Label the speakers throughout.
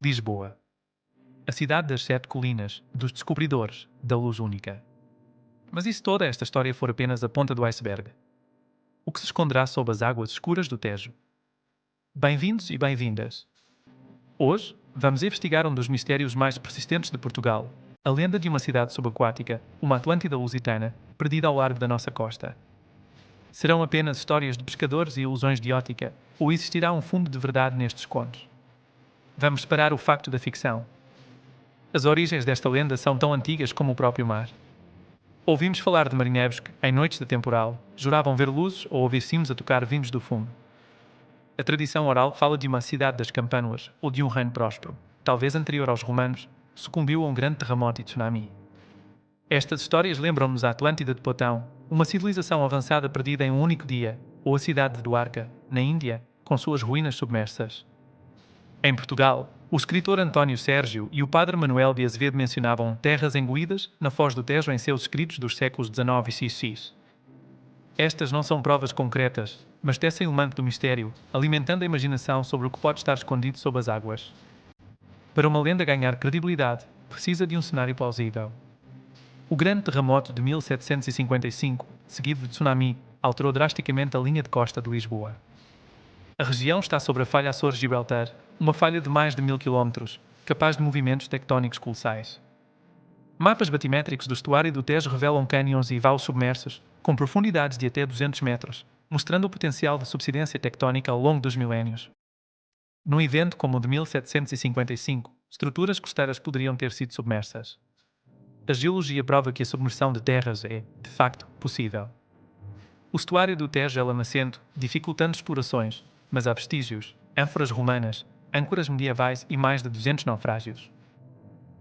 Speaker 1: Lisboa. A cidade das sete colinas, dos descobridores, da luz única. Mas e se toda esta história for apenas a ponta do iceberg? O que se esconderá sob as águas escuras do Tejo? Bem-vindos e bem-vindas. Hoje, vamos investigar um dos mistérios mais persistentes de Portugal, a lenda de uma cidade subaquática, uma Atlântida lusitana, perdida ao largo da nossa costa. Serão apenas histórias de pescadores e ilusões de ótica, ou existirá um fundo de verdade nestes contos? Vamos separar o facto da ficção. As origens desta lenda são tão antigas como o próprio mar. Ouvimos falar de marinheiros que, em noites de temporal, juravam ver luzes ou ouvir sinos a tocar vindos do fundo. A tradição oral fala de uma cidade das Campânulas ou de um reino próspero, talvez anterior aos romanos, sucumbiu a um grande terremoto e tsunami. Estas histórias lembram-nos a Atlântida de Platão, uma civilização avançada perdida em um único dia, ou a cidade de Duarca, na Índia, com suas ruínas submersas. Em Portugal, o escritor António Sérgio e o padre Manuel de Azevedo mencionavam terras engolidas na foz do Tejo em seus escritos dos séculos XIX e XX. Estas não são provas concretas, mas tecem o manto do mistério, alimentando a imaginação sobre o que pode estar escondido sob as águas. Para uma lenda ganhar credibilidade, precisa de um cenário plausível. O grande terremoto de 1755, seguido de tsunami, alterou drasticamente a linha de costa de Lisboa. A região está sobre a falha Açores-Gibraltar, uma falha de mais de 1000 km, capaz de movimentos tectónicos colossais. Mapas batimétricos do estuário do Tejo revelam cânions e vales submersos, com profundidades de até 200 metros, mostrando o potencial de subsidência tectónica ao longo dos milénios. Num evento como o de 1755, estruturas costeiras poderiam ter sido submersas. A geologia prova que a submersão de terras é, de facto, possível. O estuário do Tejo é lamacento, dificultando explorações, mas há vestígios, ânforas romanas, âncoras medievais e mais de 200 naufrágios.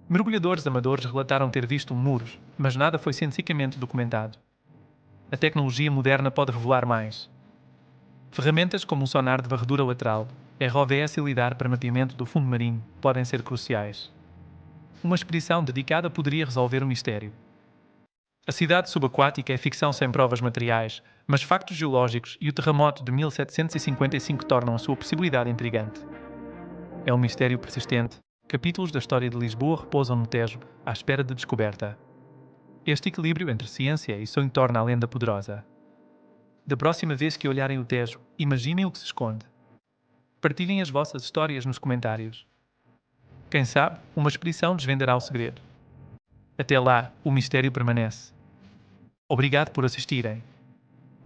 Speaker 1: Mergulhadores amadores relataram ter visto muros, mas nada foi cientificamente documentado. A tecnologia moderna pode revelar mais. Ferramentas como um sonar de varredura lateral, ROVS e LIDAR para mapeamento do fundo marinho podem ser cruciais. Uma expedição dedicada poderia resolver o mistério. A cidade subaquática é ficção sem provas materiais, mas factos geológicos e o terremoto de 1755 tornam a sua possibilidade intrigante. É um mistério persistente. Capítulos da história de Lisboa repousam no Tejo, à espera de descoberta. Este equilíbrio entre ciência e sonho torna a lenda poderosa. Da próxima vez que olharem o Tejo, imaginem o que se esconde. Partilhem as vossas histórias nos comentários. Quem sabe, uma expedição desvendará o segredo. Até lá, o mistério permanece. Obrigado por assistirem.